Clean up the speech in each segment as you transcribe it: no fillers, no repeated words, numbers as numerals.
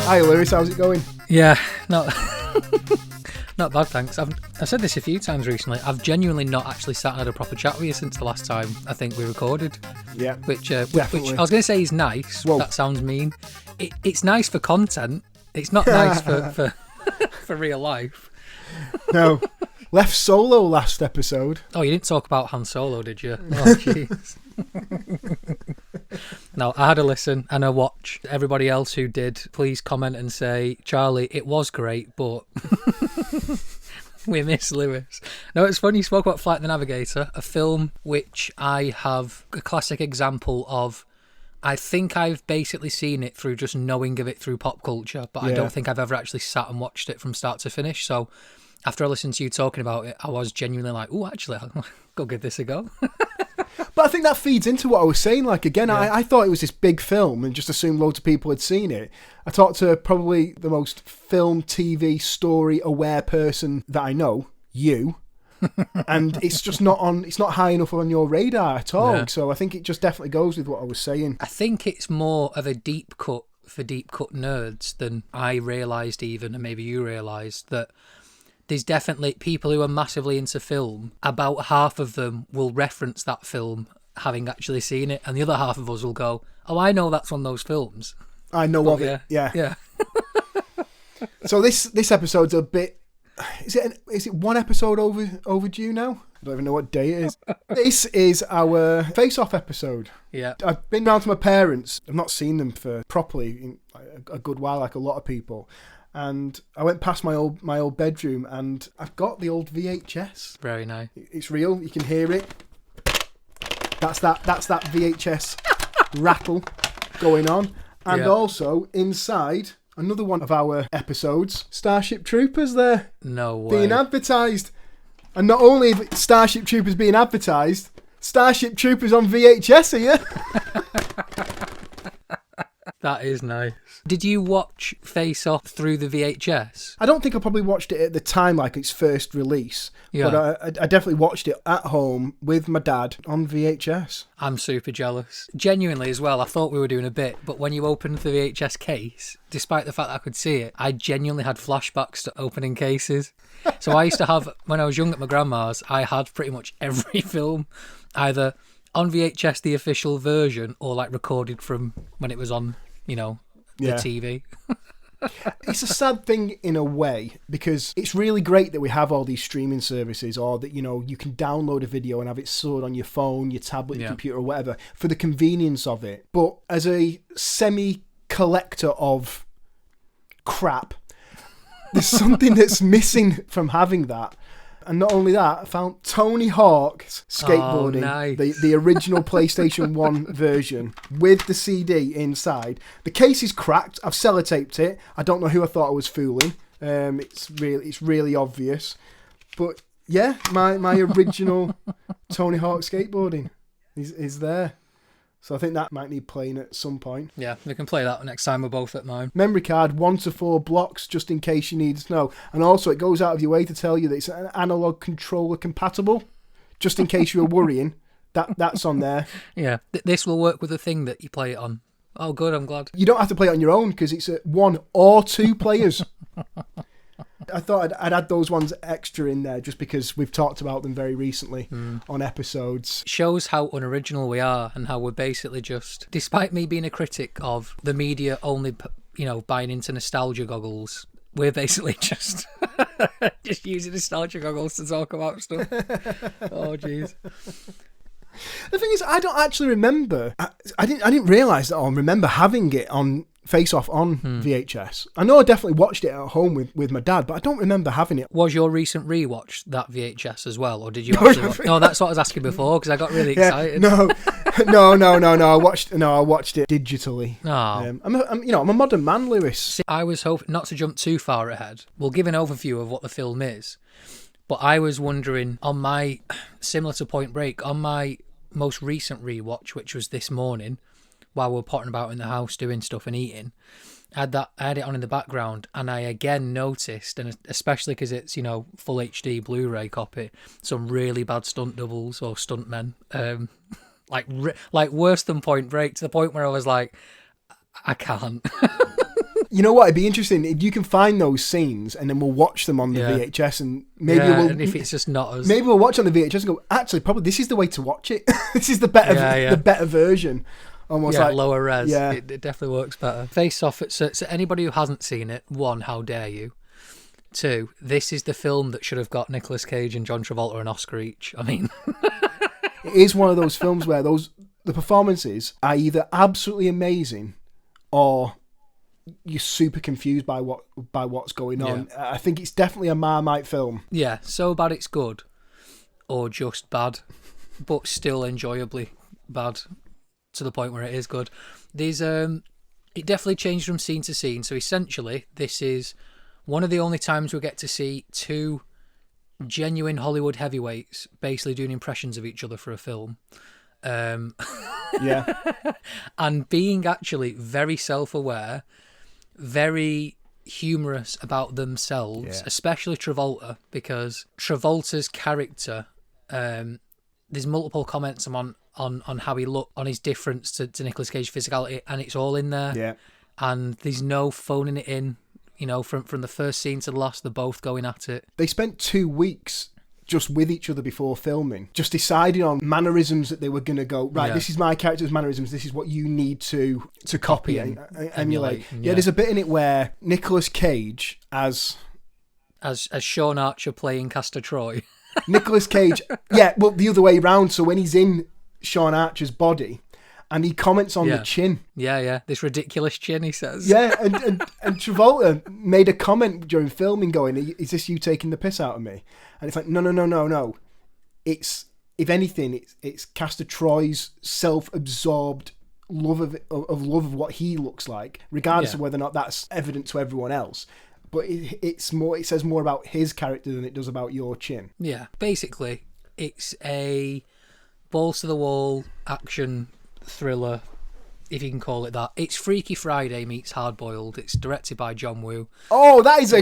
Hi Lewis, how's it going? Yeah, not not bad, thanks. I've said this a few times recently. I've genuinely not actually sat and had a proper chat with you since the last time I think we recorded. Yeah, which I definitely. was going to say is nice. Whoa. That sounds mean. It's nice for content. It's not nice for for real life. No, left solo last episode. Oh, you didn't talk about Han Solo, did you? Oh, jeez. No, I had a listen and a watch. Everybody else who did, please comment and say, Charlie, it was great, but we miss Lewis. No, it's funny you spoke about Flight the Navigator, a film which I have a classic example of. I think I've basically seen it through just knowing of it through pop culture, but I don't think I've ever actually sat and watched it from start to finish. So after I listened to you talking about it, I was genuinely like, oh, actually, I'll go give this a go. But I think that feeds into what I was saying. Like, again, I thought it was this big film and just assumed loads of people had seen it. I talked to probably the most film, TV, story-aware person that I know, you. And it's just not high enough on your radar at all. Yeah. So I think it just definitely goes with what I was saying. I think it's more of a deep cut for deep cut nerds than I realised even, and maybe you realised, that there's definitely people who are massively into film. About half of them will reference that film having actually seen it, and the other half of us will go, oh, I know that's one of those films. I know of it. Yeah. So this episode's a bit... Is it one episode overdue now? I don't even know what day it is. This is our face-off episode. Yeah. I've been round to my parents. I've not seen them for properly in a good while, like a lot of people. And I went past my old bedroom, and I've got the old VHS. Very nice. It's real. You can hear it. That's that VHS rattle going on. And also inside, another one of our episodes, Starship Troopers there. No way. Being advertised. And not only Starship Troopers being advertised, Starship Troopers on VHS here. That is nice. Did you watch Face Off through the VHS? I don't think I probably watched it at the time, like its first release. Yeah. But I definitely watched it at home with my dad on VHS. I'm super jealous. Genuinely as well, I thought we were doing a bit, but when you opened the VHS case, despite the fact that I could see it, I genuinely had flashbacks to opening cases. So I used to have, when I was young at my grandma's, I had pretty much every film, either on VHS, the official version, or like recorded from when it was on, the TV. It's a sad thing in a way, because it's really great that we have all these streaming services, or that, you can download a video and have it stored on your phone, your tablet, your computer, or whatever, for the convenience of it. But as a semi-collector of crap, there's something that's missing from having that. And not only that, I found Tony Hawk's skateboarding, nice. the original PlayStation 1 version with the CD inside. The case is cracked. I've sellotaped it. I don't know who I thought I was fooling. It's really obvious. But yeah, my original Tony Hawk skateboarding is there. So I think that might need playing at some point. Yeah, we can play that next time we're both at mine. Memory card, 1 to 4 blocks, just in case you need to know. And also, it goes out of your way to tell you that it's an analog controller compatible, just in case you were worrying. That's on there. Yeah, this will work with the thing that you play it on. Oh, good, I'm glad. You don't have to play it on your own, because it's 1 or 2 players. I thought I'd add those ones extra in there just because we've talked about them very recently on episodes. Shows how unoriginal we are, and how we're basically just, despite me being a critic of the media only, buying into nostalgia goggles, we're basically just using nostalgia goggles to talk about stuff. Oh, jeez. The thing is, I don't actually remember. I didn't realise that or remember having it on Face Off on VHS. I know I definitely watched it at home with my dad, but I don't remember having it. Was your recent rewatch that VHS as well, or did you actually watch? No, that's what I was asking before, because I got really excited. No. I watched it digitally. Oh. I'm a modern man, Lewis. I was hoping not to jump too far ahead. We'll give an overview of what the film is, but I was wondering, on my, similar to Point Break, on my most recent rewatch, which was this morning, while we were potting about in the house doing stuff and eating, I had it on in the background, and I again noticed, and especially because it's full HD Blu-ray copy, some really bad stunt doubles or stunt men, like worse than Point Break, to the point where I was like, I can't. You know what? It'd be interesting if you can find those scenes, and then we'll watch them on the VHS, and maybe and if it's just not as... Maybe we'll watch on the VHS and go, actually, probably this is the way to watch it. This is the better version. Almost like lower res. Yeah. It definitely works better. Face Off. So anybody who hasn't seen it, 1, how dare you? 2, this is the film that should have got Nicolas Cage and John Travolta an Oscar each. I mean, it is one of those films where the performances are either absolutely amazing or you're super confused by what's going on. I think it's definitely a Marmite film. Yeah, so bad it's good, or just bad, but still enjoyably bad to the point where it is good. There's it definitely changed from scene to scene. So essentially, this is one of the only times we get to see 2 genuine Hollywood heavyweights basically doing impressions of each other for a film. Yeah. And being actually very self-aware, very humorous about themselves, especially Travolta, because Travolta's character, there's multiple comments on how he looked, on his difference to Nicolas Cage's physicality, and it's all in there. Yeah. And there's no phoning it in. You know, from the first scene to the last, they're both going at it. They spent 2 weeks just with each other before filming, just deciding on mannerisms that they were going to go, right, this is my character's mannerisms, this is what you need to copy and emulate. Yeah, there's a bit in it where Nicolas Cage as Sean Archer playing Castor Troy. Nicolas Cage, well, the other way around. So when he's in Sean Archer's body, and he comments on the chin. Yeah. This ridiculous chin, he says. Yeah, and Travolta made a comment during filming going, is this you taking the piss out of me? And it's like, no. It's, if anything, it's Castor Troy's self-absorbed love of what he looks like, regardless of whether or not that's evident to everyone else. But it says more about his character than it does about your chin. Yeah. Basically, it's a balls to the wall action thriller, if you can call it that. It's Freaky Friday meets Hard Boiled. It's directed by John Woo. Oh, that is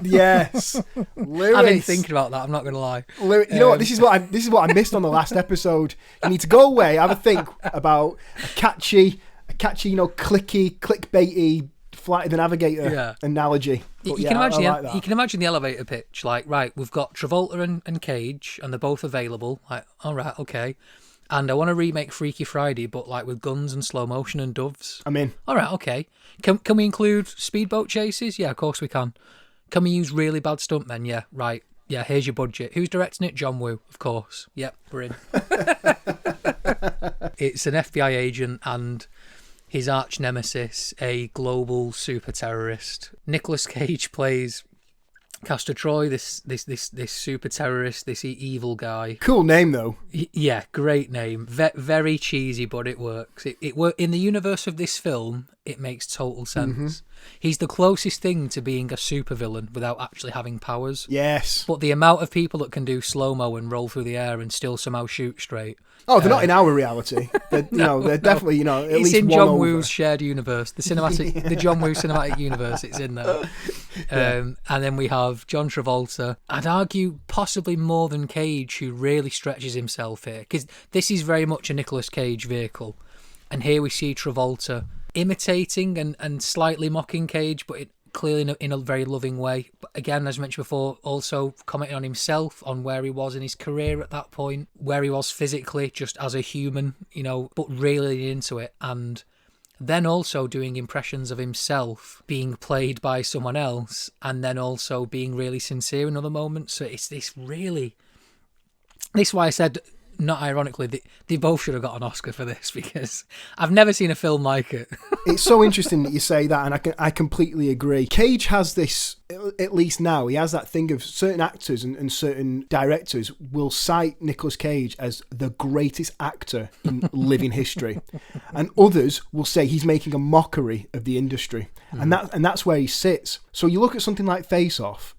yes. Lewis. I've been thinking about that, I'm not going to lie. Lewis, you know what? This is what I missed on the last episode. You need to go away, have a think about a catchy, clicky, clickbaity Flight of the Navigator analogy. But you can imagine the elevator pitch. Like, right, we've got Travolta and Cage, and they're both available. Like, all right, okay. And I want to remake Freaky Friday, but like with guns and slow motion and doves. I'm in. All right, okay. Can we include speedboat chases? Yeah, of course we can. Can we use really bad stuntmen? Yeah, right. Yeah, here's your budget. Who's directing it? John Woo, of course. Yep, we're in. It's an FBI agent and his arch nemesis, a global super terrorist. Nicolas Cage plays Castor Troy, this super terrorist, this evil guy. Cool name though. Yeah, great name. Very cheesy, but it works. It in the universe of this film. It makes total sense. Mm-hmm. He's the closest thing to being a supervillain without actually having powers. Yes. But the amount of people that can do slow-mo and roll through the air and still somehow shoot straight. Oh, they're not in our reality. They're, they're definitely, at least one over. It's in John Woo's shared universe, the John Woo cinematic universe. It's in there. And then we have John Travolta. I'd argue possibly more than Cage, who really stretches himself here, because this is very much a Nicolas Cage vehicle. And here we see Travolta imitating and slightly mocking Cage, but clearly in a very loving way. But again, as mentioned before, also commenting on himself, on where he was in his career at that point, where he was physically, just as a human, but really into it. And then also doing impressions of himself being played by someone else, and then also being really sincere in other moments. So it's this is why I said, not ironically, they both should have got an Oscar for this, because I've never seen a film like it. It's so interesting that you say that, and I completely agree. Cage has this, at least now, he has that thing of certain actors and certain directors will cite Nicolas Cage as the greatest actor in living history, and others will say he's making a mockery of the industry, and that's where he sits. So you look at something like Face Off,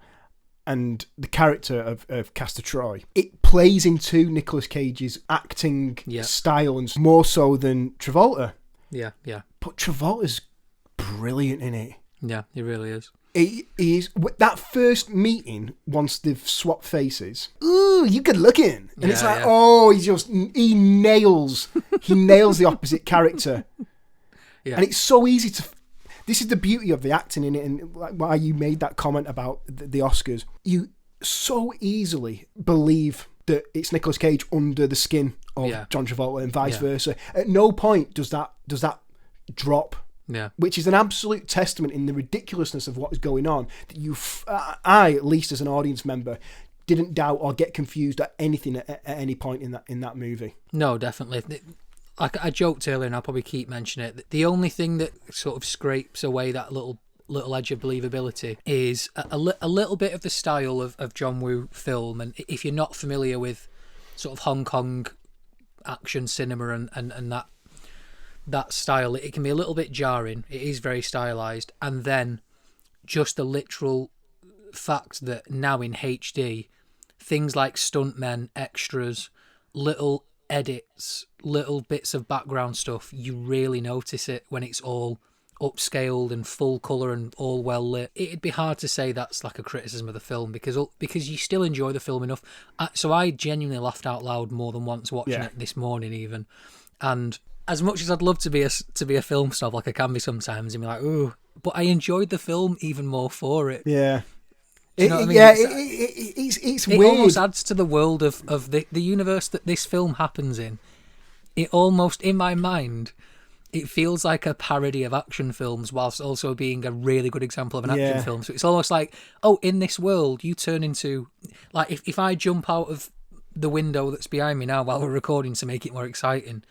and the character of Castor Troy, it plays into Nicolas Cage's acting style, and more so than Travolta. Yeah. But Travolta's brilliant in it. Yeah, he really is. He is. That first meeting, once they've swapped faces, ooh, you good looking. And it's like, he nails the opposite character. Yeah. And it's so easy to... this is the beauty of the acting in it, and like why you made that comment about the Oscars. You so easily believe that it's Nicolas Cage under the skin of John Travolta and vice versa. At no point does that drop. Yeah. Which is an absolute testament in the ridiculousness of what is going on. That I, at least as an audience member, didn't doubt or get confused at anything at any point in that movie. No, definitely. Like I joked earlier, and I'll probably keep mentioning it. The only thing that sort of scrapes away that little edge of believability is a little bit of the style of John Woo film. And if you're not familiar with sort of Hong Kong action cinema and that style, it can be a little bit jarring. It is very stylized. And then just the literal fact that now in HD, things like stuntmen, extras, little edits, little bits of background stuff, you really notice it when it's all upscaled and full colour and all well lit. It'd be hard to say that's like a criticism of the film because you still enjoy the film enough. So I genuinely laughed out loud more than once watching it this morning even. And as much as I'd love to be a film snob like I can be sometimes and be like, ooh, but I enjoyed the film even more for it. Yeah. You know what I mean? Yeah, it's weird. It almost adds to the world of the universe that this film happens in. It almost, in my mind, it feels like a parody of action films whilst also being a really good example of an action film. So it's almost like, oh, in this world, you turn into... Like, if I jump out of the window that's behind me now while we're recording to make it more exciting...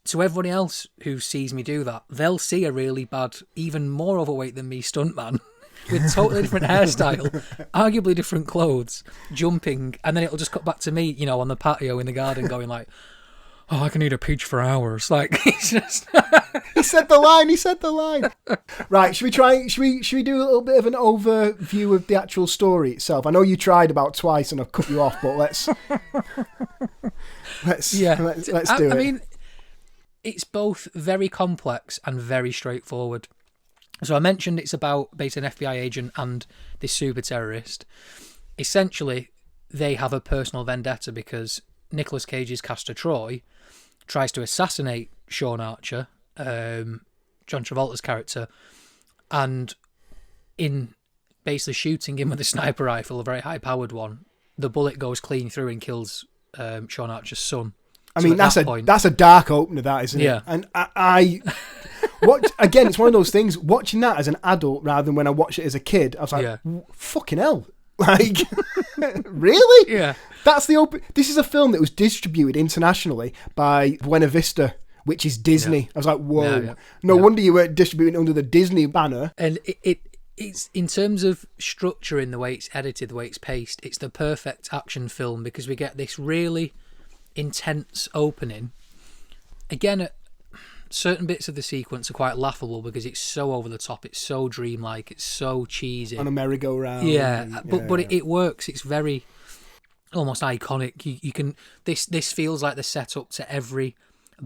To everybody else who sees me do that, they'll see a really bad, even more overweight than me stuntman with totally different hairstyle, arguably different clothes, jumping, and then it'll just cut back to me, you know, on the patio in the garden going like, oh, I can eat a peach for hours. Like, it's just... He said the line. Right, should we do a little bit of an overview of the actual story itself? I know you tried about twice and I've cut you off, but let's do it. I mean... It's both very complex and very straightforward. So I mentioned it's about basically an FBI agent and this super terrorist. Essentially, they have a personal vendetta because Nicolas Cage's Castor Troy tries to assassinate Sean Archer, John Travolta's character, and in basically shooting him with a sniper rifle, a very high-powered one, the bullet goes clean through and kills Sean Archer's son. I mean, that's a dark opener, that, isn't it? And I again, it's one of those things, watching that as an adult rather than when I watched it as a kid, I was like, fucking hell. Like, really? Yeah. That's the this is a film that was distributed internationally by Buena Vista, which is Disney. Yeah. I was like, whoa. No wonder you weren't distributing under the Disney banner. And it's in terms of structure, in the way it's edited, the way it's paced, it's the perfect action film because we get this really intense opening. Again, certain bits of the sequence are quite laughable because it's so over the top, it's so dreamlike, it's so cheesy. On a merry-go-round. But it works. It's very almost iconic. You can this feels like the setup to every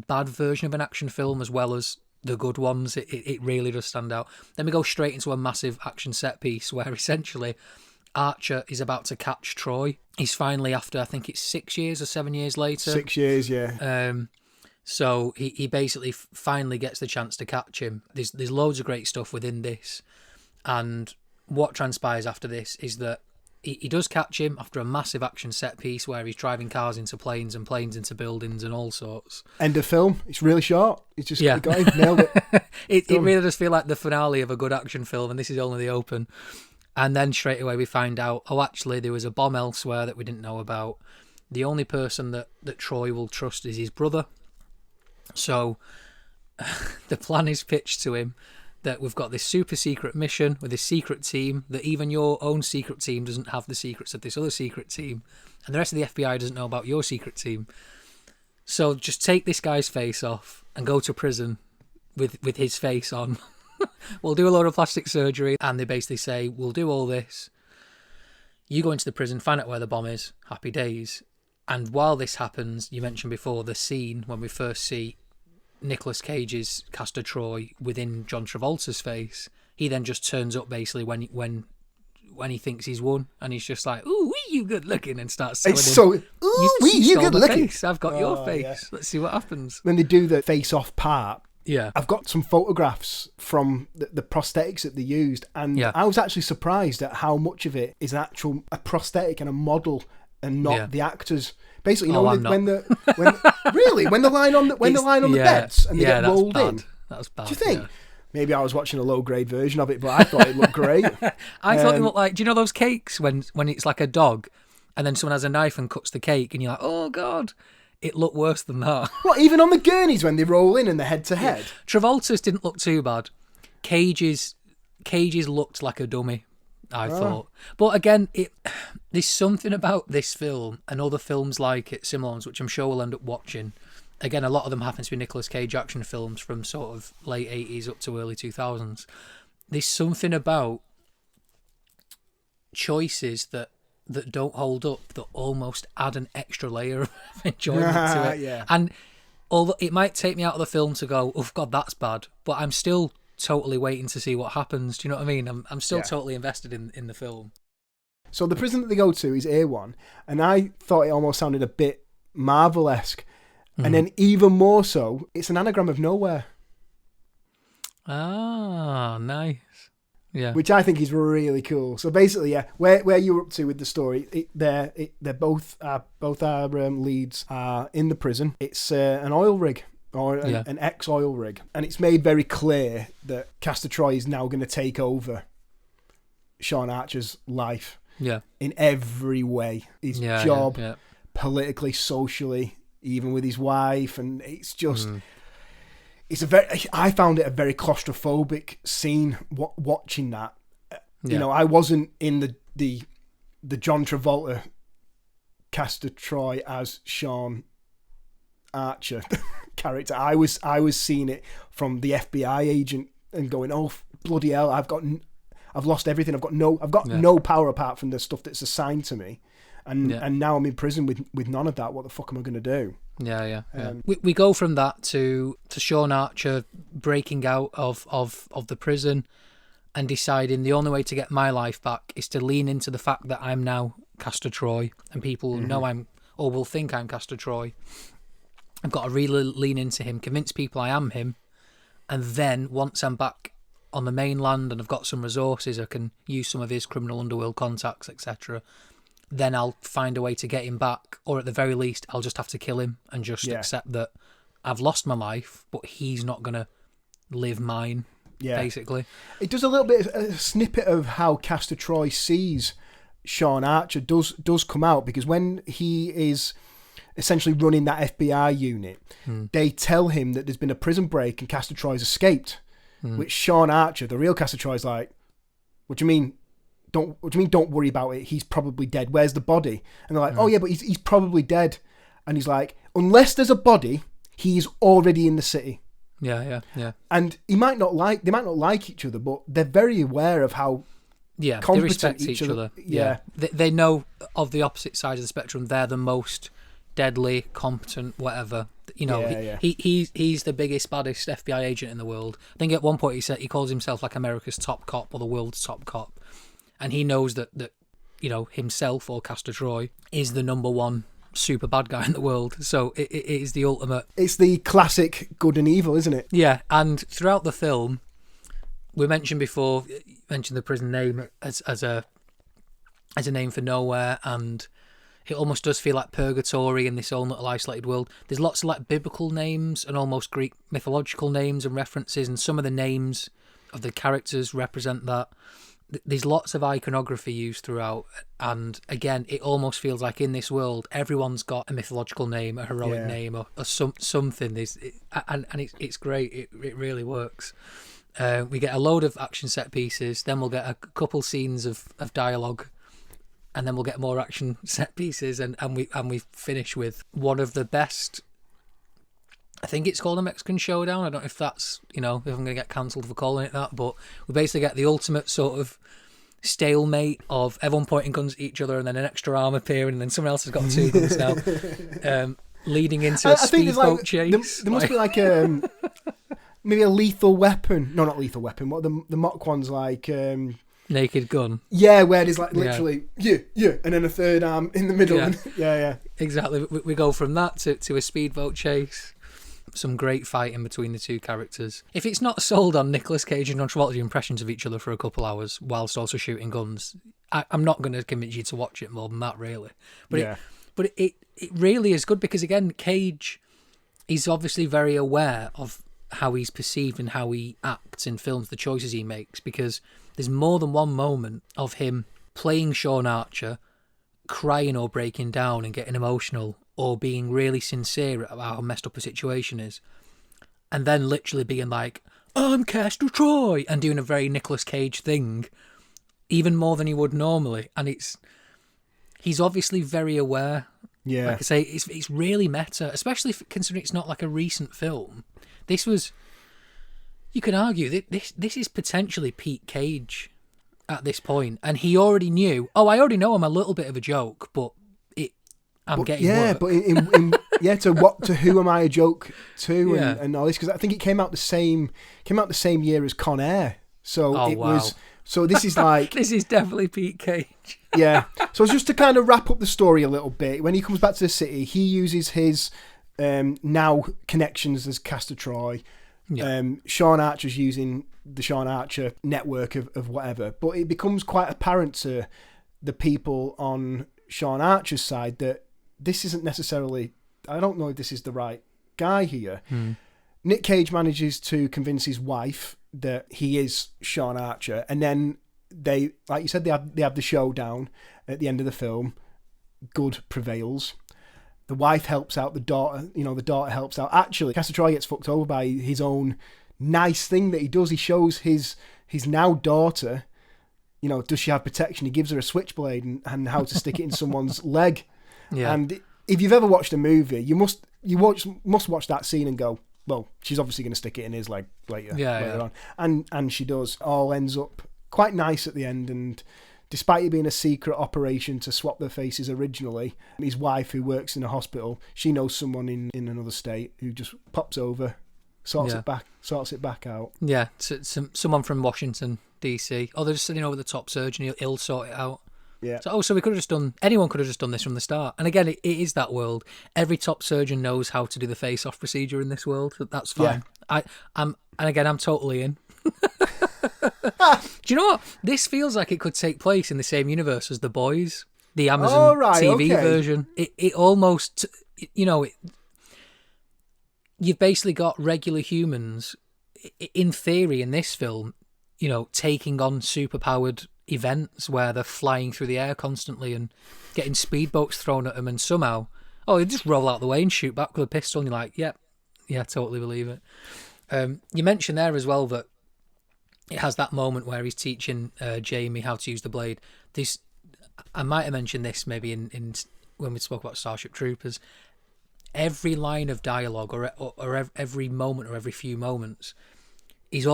bad version of an action film as well as the good ones. It really does stand out. Then we go straight into a massive action set piece where essentially Archer is about to catch Troy. He's finally, after I think it's 6 years or 7 years later. 6 years, yeah. So he basically finally gets the chance to catch him. There's loads of great stuff within this. And what transpires after this is that he does catch him after a massive action set piece where he's driving cars into planes and planes into buildings and all sorts. End of film. It's really short. It's just got him, nailed it. It really does feel like the finale of a good action film, and this is only the open. And then straight away we find out, actually there was a bomb elsewhere that we didn't know about. The only person that Troy will trust is his brother. So the plan is pitched to him that we've got this super secret mission with this secret team, that even your own secret team doesn't have the secrets of this other secret team, and the rest of the FBI doesn't know about your secret team. So just take this guy's face off and go to prison with his face on. We'll do a load of plastic surgery, and they basically say, we'll do all this. You go into the prison, find out where the bomb is. Happy days. And while this happens, you mentioned before the scene when we first see Nicolas Cage's Castor Troy within John Travolta's face. He then just turns up basically when he thinks he's won, and he's just like, "Ooh, you good looking," and starts telling him, "Ooh, you good looking. I've got your face. Yeah. Let's see what happens." When they do the face-off part, Yeah. I've got some photographs from the prosthetics that they used, and I was actually surprised at how much of it is a prosthetic and a model, and not the actors. Basically, when they're lying on the beds and they get rolled in. That's bad. Do you think? Yeah. Maybe I was watching a low grade version of it, but I thought it looked great. I thought it looked like, do you know those cakes when it's like a dog and then someone has a knife and cuts the cake and you're like, oh God, it looked worse than that. What, even on the gurneys when they roll in and they're head to head? Travolta's didn't look too bad. Cage's looked like a dummy, I thought. But again, there's something about this film and other films like it, similar ones, which I'm sure we'll end up watching. Again, a lot of them happen to be Nicolas Cage action films from sort of late 80s up to early 2000s. There's something about choices that don't hold up that almost add an extra layer of enjoyment to it. Yeah. And although it might take me out of the film to go, oh God, that's bad, but I'm still totally waiting to see what happens. Do you know what I mean? I'm still totally invested in the film. So the prison that they go to is A1, and I thought it almost sounded a bit Marvel-esque. And then even more so, it's an anagram of nowhere. Ah, nice. Yeah. Which I think is really cool. So basically, where you're up to with the story, they're both our leads are in the prison. It's an oil rig, or an ex-oil rig. And it's made very clear that Castor Troy is now going to take over Sean Archer's life. Yeah. In every way. His job, politically, socially, even with his wife, and it's just I found it a very claustrophobic scene watching that. You know, I wasn't in the John Travolta Castor Troy as Sean Archer character. I was seeing it from the FBI agent and going, oh bloody hell, I've lost everything. I've got no power apart from the stuff that's assigned to me. And now I'm in prison with none of that. What the fuck am I going to do? Yeah. We go from that to Sean Archer breaking out of the prison and deciding the only way to get my life back is to lean into the fact that I'm now Castor Troy, and people know will think I'm Castor Troy. I've got to really lean into him, convince people I am him, and then once I'm back on the mainland and I've got some resources, I can use some of his criminal underworld contacts, etc., then I'll find a way to get him back, or at the very least, I'll just have to kill him and just accept that I've lost my life, but he's not going to live mine, basically. It does a little bit, a snippet of how Castor Troy sees Sean Archer does come out, because when he is essentially running that FBI unit, they tell him that there's been a prison break and Castor Troy's escaped, which Sean Archer, the real Castor Troy's like, what do you mean? What do you mean don't worry about it? He's probably dead. Where's the body? And they're like, oh yeah, but he's probably dead. And he's like, unless there's a body, he's already in the city. Yeah. And they might not like each other, but they're very aware of how they respect each other. Yeah. They know of the opposite side of the spectrum. They're the most deadly, competent, whatever. You know, he's the biggest, baddest FBI agent in the world. I think at one point he calls himself like America's top cop or the world's top cop. And he knows that you know, himself or Castor Troy is the number one super bad guy in the world. So it is the ultimate. It's the classic good and evil, isn't it? Yeah, and throughout the film, we mentioned before, the prison name as a name for nowhere, and it almost does feel like purgatory in this own little isolated world. There's lots of like biblical names and almost Greek mythological names and references, and some of the names of the characters represent that. There's lots of iconography used throughout, and again, it almost feels like in this world, everyone's got a mythological name, a heroic name, or something. It's great. It really works. We get a load of action set pieces, then we'll get a couple scenes of dialogue, and then we'll get more action set pieces, and we finish with one of the best. I think it's called a Mexican Showdown. I don't know if that's, you know, if I'm going to get cancelled for calling it that, but we basically get the ultimate sort of stalemate of everyone pointing guns at each other and then an extra arm appearing and then someone else has got two guns now, leading into a speedboat chase. There must be like maybe a lethal weapon. No, not lethal weapon. What the mock ones like? Naked Gun. Yeah, where there's like literally, and then a third arm in the middle. Yeah. Exactly. We go from that to a speedboat chase. some great fighting between the two characters. If it's not sold on Nicolas Cage and John Travolta's impressions of each other for a couple hours whilst also shooting guns, I'm not going to convince you to watch it more than that, really. But it really is good because, again, Cage is obviously very aware of how he's perceived and how he acts in films, the choices he makes, because there's more than one moment of him playing Sean Archer, crying or breaking down and getting emotional, or being really sincere about how messed up a situation is, and then literally being like, I'm Castor Troy, and doing a very Nicolas Cage thing, even more than he would normally. And he's obviously very aware. Yeah. Like I say, it's really meta, especially considering it's not like a recent film. This was, you can argue, this is potentially Pete Cage at this point, and he already knew, I already know I'm a little bit of a joke, but getting work. But to who am I a joke to, and all this, because I think it came out the same year as Con Air, so was. So this is like this is definitely Pete Cage. Yeah. So just to kind of wrap up the story a little bit, when he comes back to the city, he uses his now connections as Castor Troy. Yeah. Sean Archer's using the Sean Archer network of whatever, but it becomes quite apparent to the people on Sean Archer's side that this isn't necessarily, I don't know if this is the right guy here. Nick Cage manages to convince his wife that he is Sean Archer, and then they, like you said, they have the showdown at the end of the film. Good prevails. The wife helps out the daughter. The daughter helps out. Actually, Castor Troy gets fucked over by his own nice thing that he does. He shows his now daughter, does she have protection? He gives her a switchblade and how to stick it in someone's leg. Yeah. And if you've ever watched a movie, you must watch that scene and go, well, she's obviously going to stick it in his leg later on. And she does. All ends up quite nice at the end, and despite it being a secret operation to swap their faces originally, his wife, who works in a hospital, she knows someone in another state who just pops over, sorts it back out. Yeah, someone from Washington, DC. They're just sitting over the top surgeon, he'll sort it out. Yeah. So we could have just done, anyone could have just done this from the start. And again, it is that world. Every top surgeon knows how to do the face-off procedure in this world. That's fine. Yeah. I'm totally in. Do you know what? This feels like it could take place in the same universe as The Boys, the Amazon TV version. It almost, you've basically got regular humans, in theory, in this film, taking on superpowered events where they're flying through the air constantly and getting speedboats thrown at them, and somehow, they just roll out the way and shoot back with a pistol, and you're like, yeah, totally believe it. You mentioned there as well that it has that moment where he's teaching Jamie how to use the blade. I might have mentioned this maybe in when we spoke about Starship Troopers. Every line of dialogue or every moment or every few moments, he's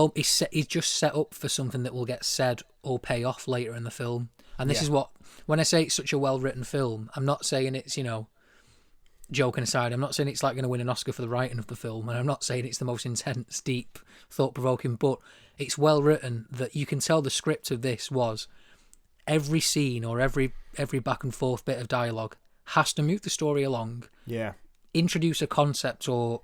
just set up for something that will get said or pay off later in the film. And this is what, when I say it's such a well-written film, I'm not saying it's, joking aside, I'm not saying it's like going to win an Oscar for the writing of the film, and I'm not saying it's the most intense, deep, thought-provoking, but it's well written that you can tell the script of this was every scene or every back and forth bit of dialogue has to move the story along. Yeah. Introduce a concept or,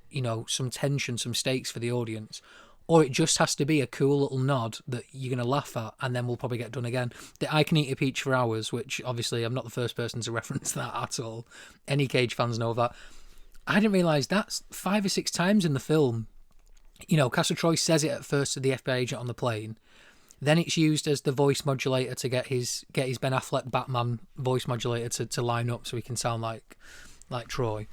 some tension, some stakes for the audience. Or it just has to be a cool little nod that you're going to laugh at, and then we'll probably get done again. The I can eat a peach for hours, which obviously I'm not the first person to reference that at all. Any Cage fans know that. I didn't realise that's 5 or 6 times in the film. Castor Troy says it at first to the FBI agent on the plane. Then it's used as the voice modulator to get his Ben Affleck Batman voice modulator to line up so he can sound like Troy.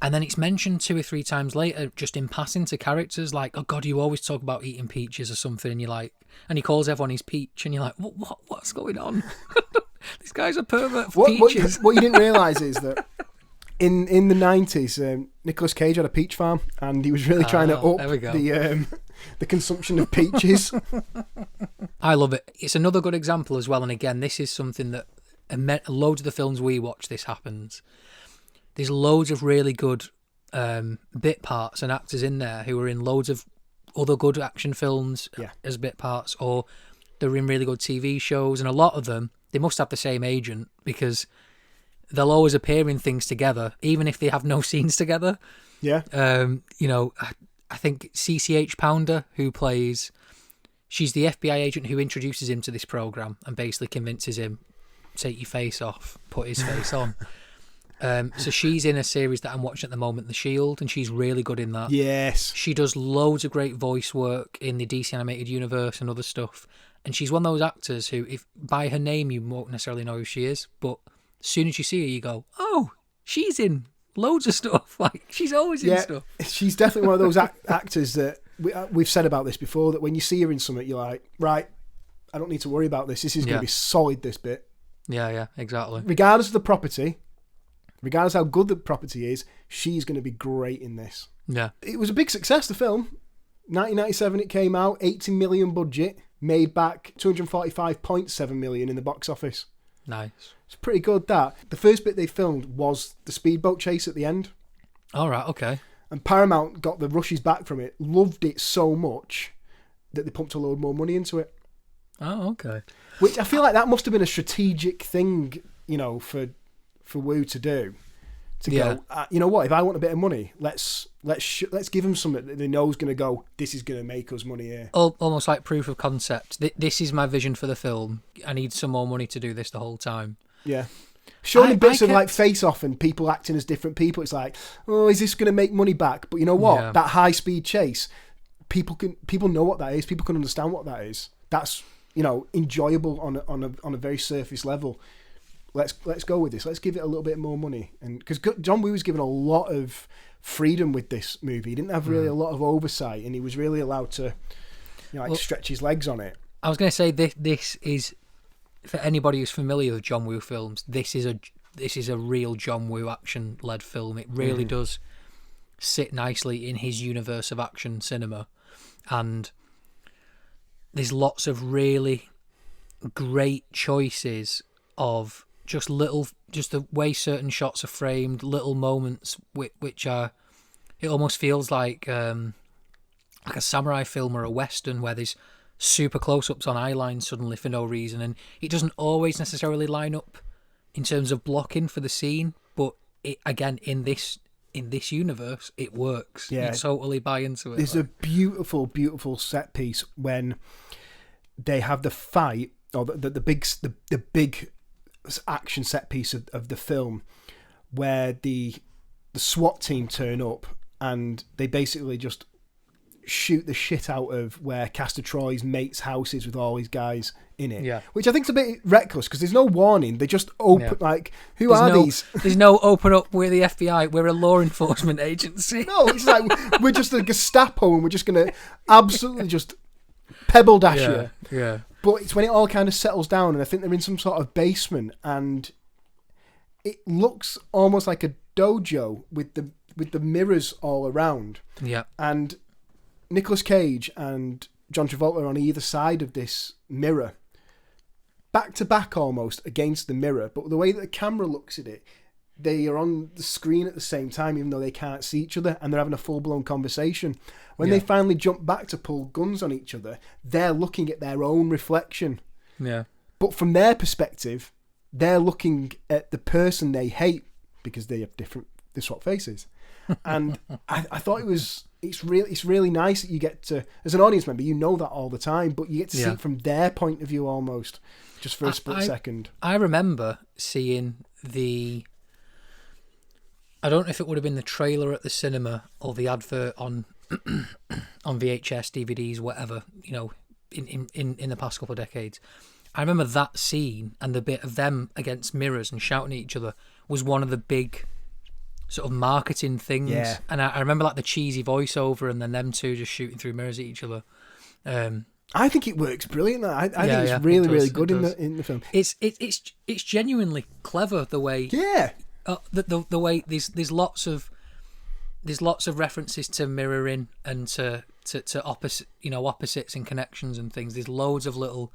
And then it's mentioned 2 or 3 times later, just in passing to characters, like, oh God, you always talk about eating peaches or something, and you're like, and he calls everyone his peach, and you're like, what's going on? This guy's a pervert for peaches. What you didn't realise is that in the 90s, Nicolas Cage had a peach farm, and he was really trying to up the consumption of peaches. I love it. It's another good example as well, and again, this is something that loads of the films we watch, this happens. There's loads of really good bit parts and actors in there who are in loads of other good action films as bit parts, or they're in really good TV shows, and a lot of them, they must have the same agent because they'll always appear in things together, even if they have no scenes together. Yeah. I think CCH Pounder, who plays, she's the FBI agent who introduces him to this program and basically convinces him, take your face off, put his face on. So she's in a series that I'm watching at the moment, The Shield, and she's really good in that. Yes. She does loads of great voice work in the DC animated universe and other stuff. And she's one of those actors who, if by her name, you won't necessarily know who she is, but as soon as you see her, you go, oh, she's in loads of stuff. Like, she's always in stuff. She's definitely one of those actors that we've said about this before, that when you see her in something, you're like, right, I don't need to worry about this. This is going to be solid, this bit. Yeah, exactly. Regardless of the property, regardless how good the property is, she's going to be great in this. Yeah. It was a big success, the film. 1997 it came out, 80 million budget, made back 245.7 million in the box office. Nice. It's pretty good, that. The first bit they filmed was the speedboat chase at the end. All right, okay. And Paramount got the rushes back from it, loved it so much that they pumped a load more money into it. Oh, okay. Which I feel like that must have been a strategic thing, for Wu to do. To go, you know what? If I want a bit of money, let's give them something that they know is going to go, this is going to make us money here. Almost like proof of concept. This is my vision for the film. I need some more money to do this the whole time. Yeah. Showing bits of like Face Off and people acting as different people, it's like, oh, is this going to make money back? But you know what? Yeah. That high speed chase, people know what that is. People can understand what that is. That's enjoyable on a very surface level. Let's go with this. Let's give it a little bit more money. And because John Woo was given a lot of freedom with this movie, he didn't have really a lot of oversight, and he was really allowed to, stretch his legs on it. I was going to say this is, for anybody who's familiar with John Woo films, this is a real John Woo action led film. It really does sit nicely in his universe of action cinema, and there's lots of really great choices of just the way certain shots are framed, little moments which are, it almost feels like a samurai film or a western where there's super close-ups on eye lines suddenly for no reason, and it doesn't always necessarily line up in terms of blocking for the scene, but it, again, in this universe, it works. You totally buy into it. There's a beautiful, beautiful set piece when they have the fight, or the big action set piece of the film, where the SWAT team turn up and they basically just shoot the shit out of where Castor Troy's mate's house is with all his guys in it. Yeah. Which I think is a bit reckless because there's no warning. They just open, these? There's no open up, we're the FBI, we're a law enforcement agency. No, it's like, we're just a Gestapo and we're just going to absolutely just pebble dash you. Yeah. But it's when it all kind of settles down, and I think they're in some sort of basement, and it looks almost like a dojo with the mirrors all around. Yeah. And Nicolas Cage and John Travolta are on either side of this mirror, back to back almost against the mirror. But the way that the camera looks at it, they are on the screen at the same time, even though they can't see each other, and they're having a full-blown conversation. When they finally jump back to pull guns on each other, they're looking at their own reflection. Yeah. But from their perspective, they're looking at the person they hate because they have they swap faces. And I thought it's really nice that you get to, as an audience member, you know that all the time, but you get to see it from their point of view almost, just for a split second. I remember seeing I don't know if it would have been the trailer at the cinema or the advert on VHS, DVDs, whatever, in the past couple of decades. I remember that scene and the bit of them against mirrors and shouting at each other was one of the big sort of marketing things. Yeah. And I remember like the cheesy voiceover and then them two just shooting through mirrors at each other. I think it works brilliant. I think it's really, really good in the film. It's genuinely clever the way. Yeah. The way there's lots of references to mirroring and to opposites and connections and things. There's loads of little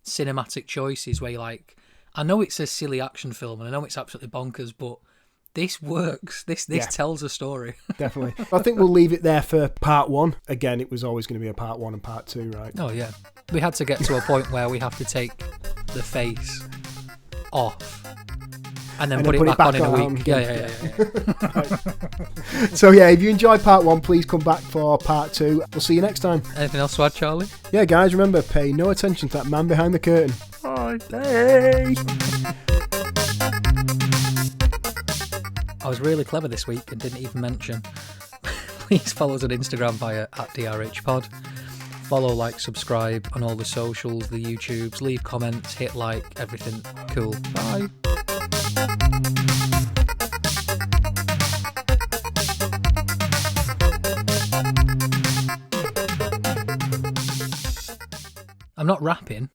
cinematic choices where you're like, I know it's a silly action film and I know it's absolutely bonkers, but this works. This tells a story. Definitely. I think we'll leave it there for part one. Again, it was always going to be a part one and part two, right? Oh yeah. We had to get to a point where we have to take the face off. And then put it back on in a week. Yeah. So yeah, if you enjoyed part 1, please come back for part 2. We'll see you next time. Anything else to add, Charlie? Yeah, guys, remember, pay no attention to that man behind the curtain. Bye. Hey. I was really clever this week and didn't even mention. Please follow us on Instagram via @DRHpod. Follow, like, subscribe on all the socials, the YouTubes, leave comments, hit like, everything cool. Bye. I'm not rapping.